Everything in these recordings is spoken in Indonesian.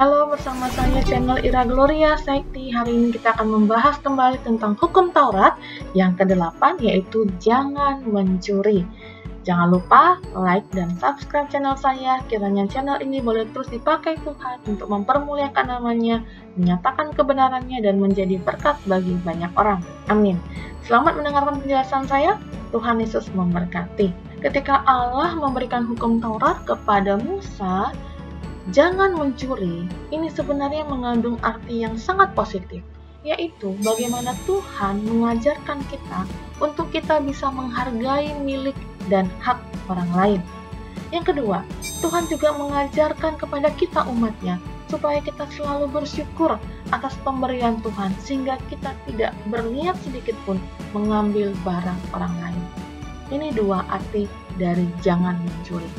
Halo, bersama saya channel Ira Gloria Sekti. Hari ini kita akan membahas kembali tentang hukum Taurat yang ke-8, yaitu jangan mencuri. Jangan lupa like dan subscribe channel saya, kiranya channel ini boleh terus dipakai Tuhan untuk mempermuliakan namanya, menyatakan kebenarannya, dan menjadi berkat bagi banyak orang. Amin. Selamat mendengarkan penjelasan saya. Tuhan Yesus memberkati. Ketika Allah memberikan hukum Taurat kepada Musa, jangan mencuri, ini sebenarnya mengandung arti yang sangat positif, yaitu bagaimana Tuhan mengajarkan kita untuk kita bisa menghargai milik dan hak orang lain. Yang kedua, Tuhan juga mengajarkan kepada kita umatnya supaya kita selalu bersyukur atas pemberian Tuhan, sehingga kita tidak berniat sedikit pun mengambil barang orang lain. Ini dua arti dari jangan mencuri.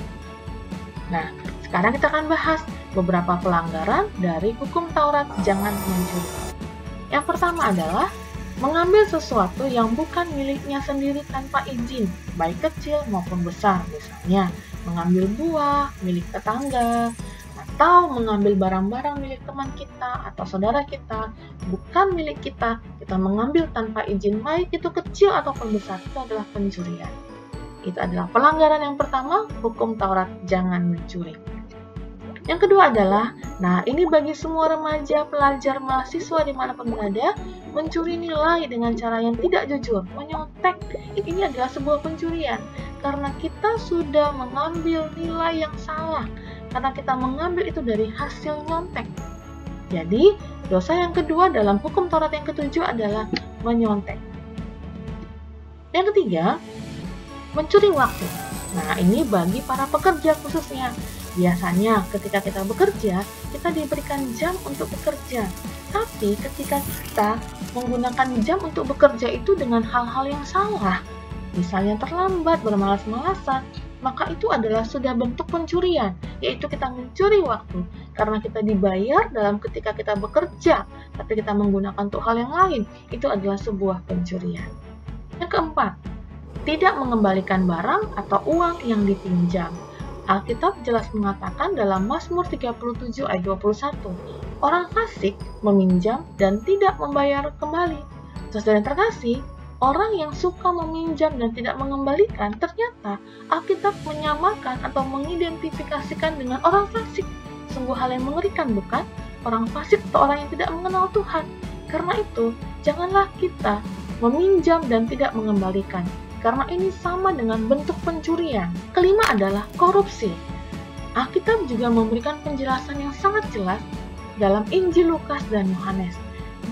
Nah, sekarang kita akan bahas beberapa pelanggaran dari hukum Taurat jangan mencuri. Yang pertama adalah mengambil sesuatu yang bukan miliknya sendiri tanpa izin, baik kecil maupun besar. Misalnya, mengambil buah milik tetangga, atau mengambil barang-barang milik teman kita atau saudara kita, bukan milik kita, kita mengambil tanpa izin, baik itu kecil ataupun besar, itu adalah pencurian. Itu adalah pelanggaran yang pertama, hukum Taurat jangan mencuri. Yang kedua adalah, nah ini bagi semua remaja, pelajar, mahasiswa dimanapun berada, mencuri nilai dengan cara yang tidak jujur, menyontek, ini adalah sebuah pencurian. Karena kita sudah mengambil nilai yang salah, karena kita mengambil itu dari hasil nyontek. Jadi, dosa yang kedua dalam hukum Taurat yang ketujuh adalah menyontek. Yang ketiga, mencuri waktu. Nah, ini bagi para pekerja khususnya. Biasanya ketika kita bekerja, kita diberikan jam untuk bekerja. Tapi ketika kita menggunakan jam untuk bekerja itu dengan hal-hal yang salah, misalnya terlambat, bermalas-malasan, maka itu adalah sudah bentuk pencurian, yaitu kita mencuri waktu. Karena kita dibayar dalam ketika kita bekerja, tapi kita menggunakan untuk hal yang lain, itu adalah sebuah pencurian. Yang keempat, tidak mengembalikan barang atau uang yang dipinjam. Alkitab jelas mengatakan dalam Mazmur 37 ayat 21, orang fasik meminjam dan tidak membayar kembali. Saudara yang terkasih, orang yang suka meminjam dan tidak mengembalikan, ternyata Alkitab menyamakan atau mengidentifikasikan dengan orang fasik. Sungguh hal yang mengerikan, bukan? Orang fasik atau orang yang tidak mengenal Tuhan. Karena itu, janganlah kita meminjam dan tidak mengembalikan, karena ini sama dengan bentuk pencurian. Kelima adalah korupsi. Alkitab juga memberikan penjelasan yang sangat jelas dalam Injil Lukas dan Yohanes.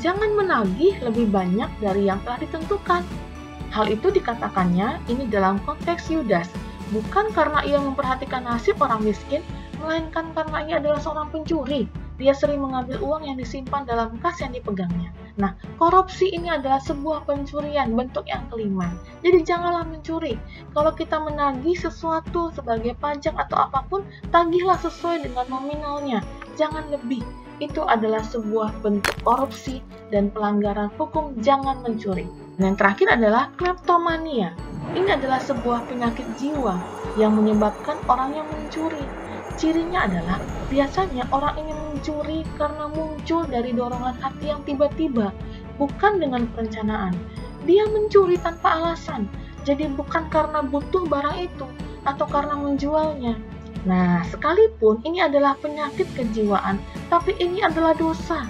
Jangan menagih lebih banyak dari yang telah ditentukan. Hal itu dikatakannya ini dalam konteks Yudas, bukan karena ia memperhatikan nasib orang miskin, melainkan karena ia adalah seorang pencuri. Dia sering mengambil uang yang disimpan dalam kas yang dipegangnya. Nah, korupsi ini adalah sebuah pencurian, bentuk yang kelima. Jadi janganlah mencuri. Kalau kita menagih sesuatu sebagai pajak atau apapun, tagihlah sesuai dengan nominalnya, jangan lebih. Itu adalah sebuah bentuk korupsi dan pelanggaran hukum jangan mencuri. Dan yang terakhir adalah kleptomania. Ini adalah sebuah penyakit jiwa yang menyebabkan orang yang mencuri. Cirinya adalah biasanya orang ingin mencuri karena muncul dari dorongan hati yang tiba-tiba, bukan dengan perencanaan. Dia mencuri tanpa alasan, jadi bukan karena butuh barang itu atau karena menjualnya. Nah, sekalipun ini adalah penyakit kejiwaan, tapi ini adalah dosa.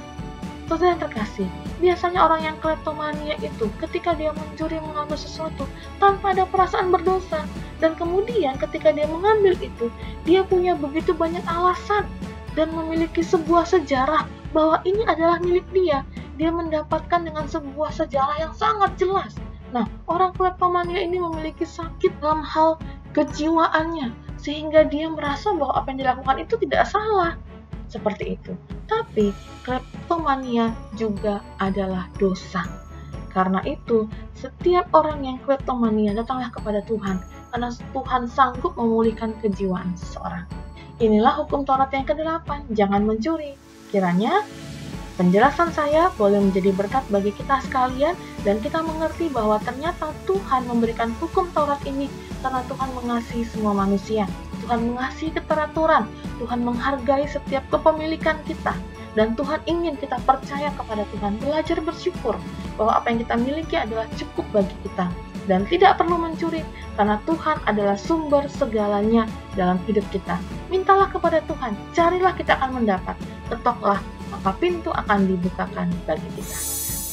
Saudara yang terkasih, biasanya orang yang kleptomania itu ketika dia mencuri mengambil sesuatu tanpa ada perasaan berdosa, dan kemudian ketika dia mengambil itu, dia punya begitu banyak alasan dan memiliki sebuah sejarah bahwa ini adalah milik dia. Dia mendapatkan dengan sebuah sejarah yang sangat jelas. Nah, orang kleptomania ini memiliki sakit dalam hal kejiwaannya, sehingga dia merasa bahwa apa yang dilakukan itu tidak salah. Seperti itu. Tapi kleptomania juga adalah dosa. Karena itu, setiap orang yang kleptomania datanglah kepada Tuhan, karena Tuhan sanggup memulihkan kejiwaan seseorang. Inilah hukum Taurat yang ke-8, jangan mencuri. Kiranya penjelasan saya boleh menjadi berkat bagi kita sekalian, dan kita mengerti bahwa ternyata Tuhan memberikan hukum Taurat ini karena Tuhan mengasihi semua manusia. Tuhan mengasihi keteraturan, Tuhan menghargai setiap kepemilikan kita, dan Tuhan ingin kita percaya kepada Tuhan, belajar bersyukur bahwa apa yang kita miliki adalah cukup bagi kita, dan tidak perlu mencuri, karena Tuhan adalah sumber segalanya dalam hidup kita. Mintalah kepada Tuhan, carilah kita akan mendapat, ketoklah, maka pintu akan dibukakan bagi kita.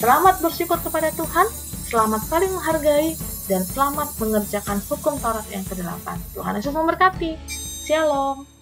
Selamat bersyukur kepada Tuhan, selamat saling menghargai, dan selamat mengerjakan hukum Taurat yang ke-8. Tuhan Yesus memberkati. Shalom.